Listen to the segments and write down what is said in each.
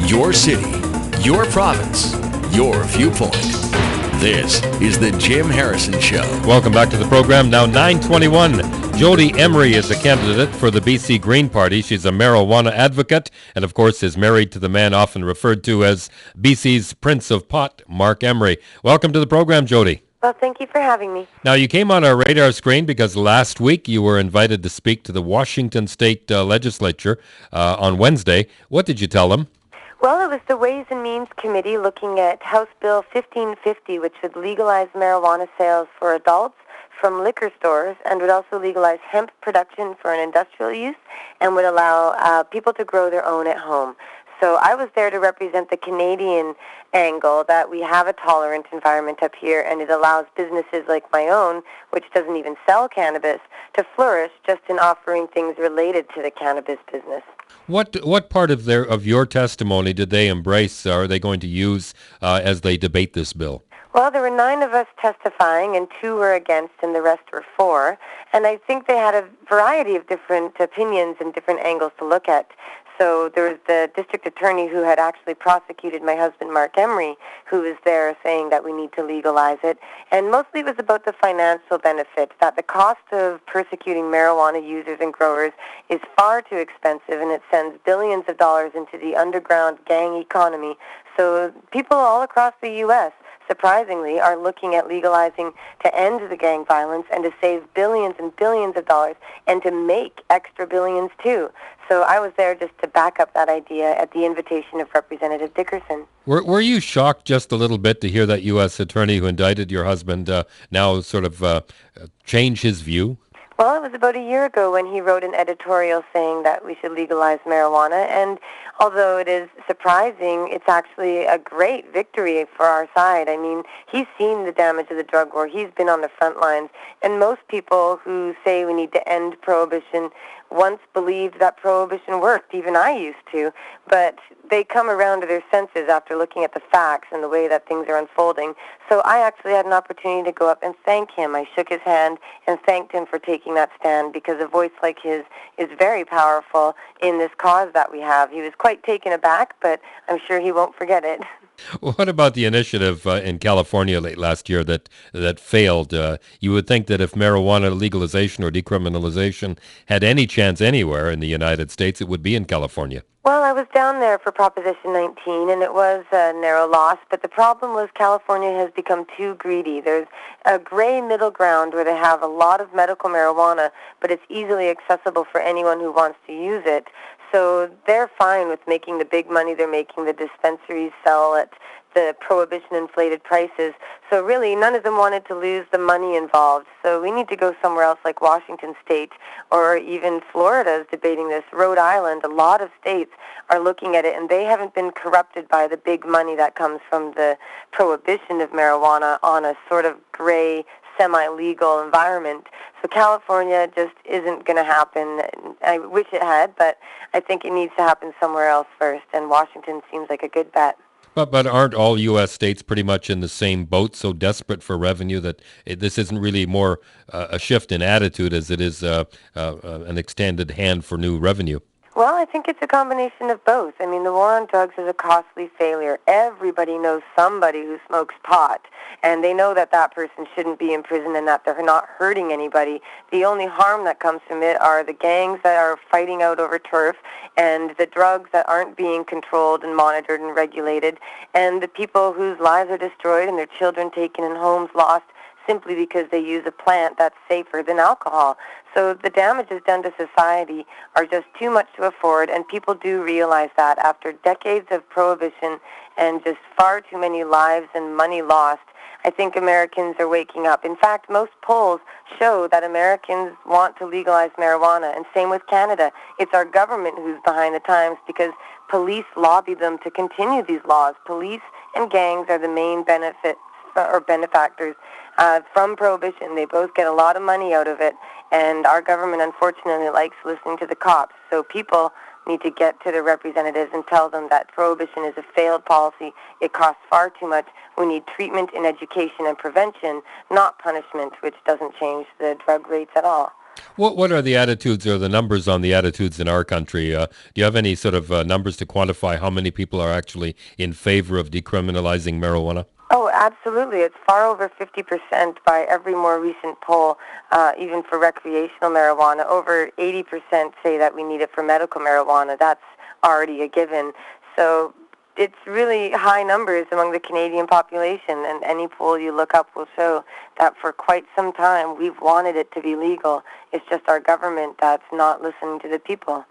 Your city, your province, your viewpoint. This is the Jim Harrison Show. Welcome back to the program. Now 9:21. Jodie Emery is a candidate for the BC Green Party. She's a marijuana advocate and, of course, is married to the man often referred to as BC's Prince of Pot, Marc Emery. Welcome to the program, Jodie. Well, thank you for having me. Now, you came on our radar screen because last week you were invited to speak to the Washington State Legislature on Wednesday. What did you tell them? Well, it was the Ways and Means Committee looking at House Bill 1550, which would legalize marijuana sales for adults from liquor stores and would also legalize hemp production for an industrial use and would allow people to grow their own at home. So I was there to represent the Canadian angle that we have a tolerant environment up here, and it allows businesses like my own, which doesn't even sell cannabis, to flourish just in offering things related to the cannabis business. What part of your testimony did they embrace? Are they going to use as they debate this bill? Well, there were 9 of us testifying, and 2 were against, and the rest were for. And I think they had a variety of different opinions and different angles to look at. So there was the district attorney who had actually prosecuted my husband, Marc Emery, who was there saying that we need to legalize it. And mostly it was about the financial benefit, that the cost of persecuting marijuana users and growers is far too expensive, and it sends billions of dollars into the underground gang economy. So people all across the U.S., surprisingly, are looking at legalizing to end the gang violence and to save billions and billions of dollars and to make extra billions too. So I was there just to back up that idea at the invitation of Representative Dickerson. Were you shocked just a little bit to hear that U.S. attorney who indicted your husband now sort of change his view? Well, it was about a year ago when he wrote an editorial saying that we should legalize marijuana, and although it is surprising, it's actually a great victory for our side. I mean, he's seen the damage of the drug war. He's been on the front lines, and most people who say we need to end prohibition once believed that prohibition worked. Even I used to, but they come around to their senses after looking at the facts and the way that things are unfolding. So I actually had an opportunity to go up and thank him. I shook his hand and thanked him for taking that stand, because a voice like his is very powerful in this cause that we have. He was quite taken aback, but I'm sure he won't forget it. What about the initiative in California late last year that failed? You would think that if marijuana legalization or decriminalization had any chance anywhere in the United States, it would be in California. Well, I was down there for Proposition 19, and it was a narrow loss, but the problem was California has become too greedy. There's a gray middle ground where they have a lot of medical marijuana, but it's easily accessible for anyone who wants to use it. So they're fine with making the big money they're making. The dispensaries sell at the prohibition-inflated prices. So really, none of them wanted to lose the money involved. So we need to go somewhere else like Washington State, or even Florida is debating this. Rhode Island, a lot of states are looking at it, and they haven't been corrupted by the big money that comes from the prohibition of marijuana on a sort of gray, semi-legal environment. So California just isn't going to happen. I wish it had, but I think it needs to happen somewhere else first, and Washington seems like a good bet. But aren't all U.S. states pretty much in the same boat, so desperate for revenue that this isn't really more a shift in attitude as it is an extended hand for new revenue? Well, I think it's a combination of both. I mean, the war on drugs is a costly failure. Everybody knows somebody who smokes pot, and they know that that person shouldn't be in prison and that they're not hurting anybody. The only harm that comes from it are the gangs that are fighting out over turf, and the drugs that aren't being controlled and monitored and regulated, and the people whose lives are destroyed and their children taken and homes lost simply because they use a plant that's safer than alcohol. So the damages done to society are just too much to afford, and people do realize that after decades of prohibition and just far too many lives and money lost. I think Americans are waking up. In fact, most polls show that Americans want to legalize marijuana, and same with Canada. It's our government who's behind the times because police lobby them to continue these laws. Police and gangs are the main benefactors from prohibition. They both get a lot of money out of it, and our government unfortunately likes listening to the cops. So people need to get to their representatives and tell them that prohibition is a failed policy. It costs far too much. We need treatment and education and prevention, not punishment, which doesn't change the drug rates at all. What are the attitudes or the numbers on the attitudes in our country? Do you have any sort of numbers to quantify how many people are actually in favor of decriminalizing marijuana? Oh, absolutely. It's far over 50% by every more recent poll, even for recreational marijuana. Over 80% say that we need it for medical marijuana. That's already a given. So it's really high numbers among the Canadian population, and any poll you look up will show that for quite some time we've wanted it to be legal. It's just our government that's not listening to the people.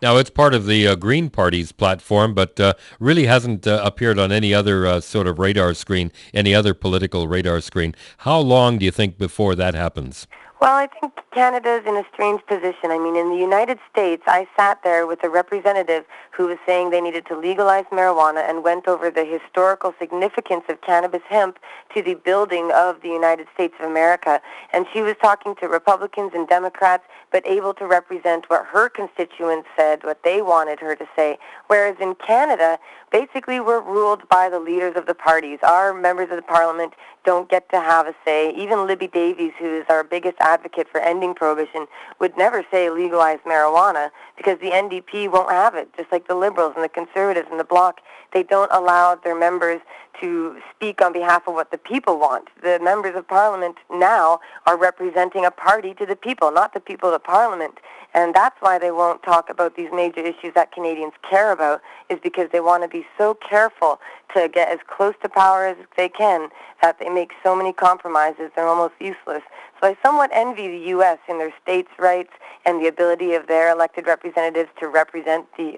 Now, it's part of the Green Party's platform, but really hasn't appeared on any other sort of radar screen, any other political radar screen. How long do you think before that happens? Well, I think Canada's in a strange position. I mean, in the United States, I sat there with a representative who was saying they needed to legalize marijuana and went over the historical significance of cannabis hemp to the building of the United States of America. And she was talking to Republicans and Democrats, but able to represent what her constituents said, what they wanted her to say. Whereas in Canada, basically we're ruled by the leaders of the parties. Our members of the parliament don't get to have a say. Even Libby Davies, who is our biggest advocate for ending prohibition, would never say legalize marijuana because the NDP won't have it, just like the Liberals and the Conservatives and the Bloc. They don't allow their members to speak on behalf of what the people want. The members of Parliament now are representing a party to the people, not the people of the Parliament. And that's why they won't talk about these major issues that Canadians care about, is because they want to be so careful to get as close to power as they can that they make so many compromises they're almost useless. So I somewhat envy the U.S. in their states' rights and the ability of their elected representatives to represent the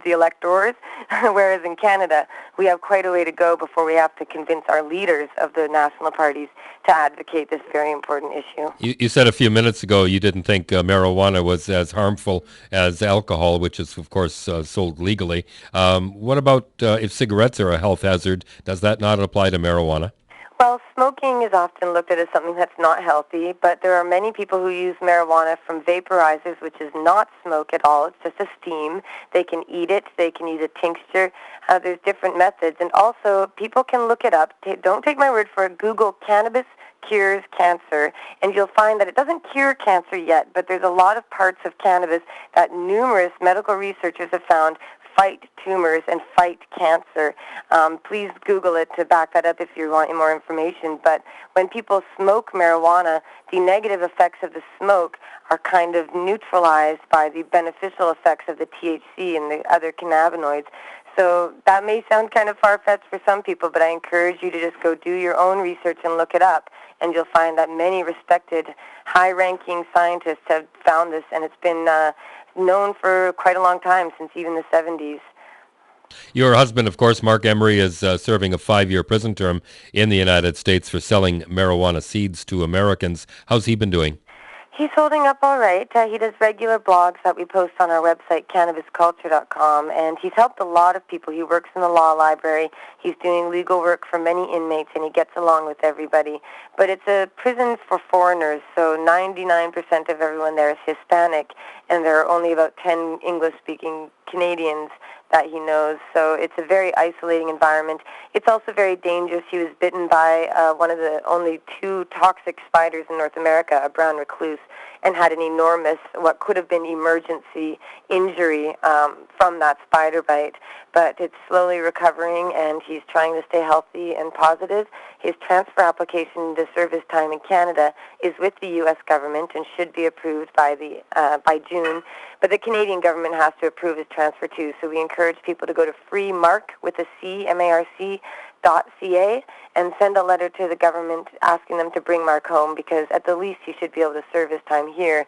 electors, whereas in Canada, we have quite a way to go before we have to convince our leaders of the national parties to advocate this very important issue. You said a few minutes ago you didn't think marijuana was as harmful as alcohol, which is, of course, sold legally. What about if cigarettes are a health hazard? Does that not apply to marijuana? Well, smoking is often looked at as something that's not healthy, but there are many people who use marijuana from vaporizers, which is not smoke at all. It's just a steam. They can eat it. They can use a tincture. There's different methods. And also, people can look it up. Don't take my word for it. Google cannabis cures cancer, and you'll find that it doesn't cure cancer yet, but there's a lot of parts of cannabis that numerous medical researchers have found fight tumors and fight cancer. Please Google it to back that up if you want more information. But when people smoke marijuana, the negative effects of the smoke are kind of neutralized by the beneficial effects of the THC and the other cannabinoids. So that may sound kind of far-fetched for some people, but I encourage you to just go do your own research and look it up, and you'll find that many respected, high-ranking scientists have found this, and it's been known for quite a long time, since even the 70s. Your husband, of course, Marc Emery, is serving a 5-year prison term in the United States for selling marijuana seeds to Americans. How's he been doing? He's holding up all right. He does regular blogs that we post on our website, cannabisculture.com, and he's helped a lot of people. He works in the law library. He's doing legal work for many inmates, and he gets along with everybody. But it's a prison for foreigners, so 99% of everyone there is Hispanic, and there are only about 10 English-speaking Canadians that he knows. So it's a very isolating environment. It's also very dangerous. He was bitten by one of the only 2 toxic spiders in North America, a brown recluse, and had an enormous, what could have been emergency injury from that spider bite. But it's slowly recovering, and he's trying to stay healthy and positive. His transfer application to serve his time in Canada is with the U.S. government and should be approved by June. But the Canadian government has to approve his transfer too. So we encourage people to go to freemarc with a C, MARC.ca, and send a letter to the government asking them to bring Marc home, because at the least he should be able to serve his time here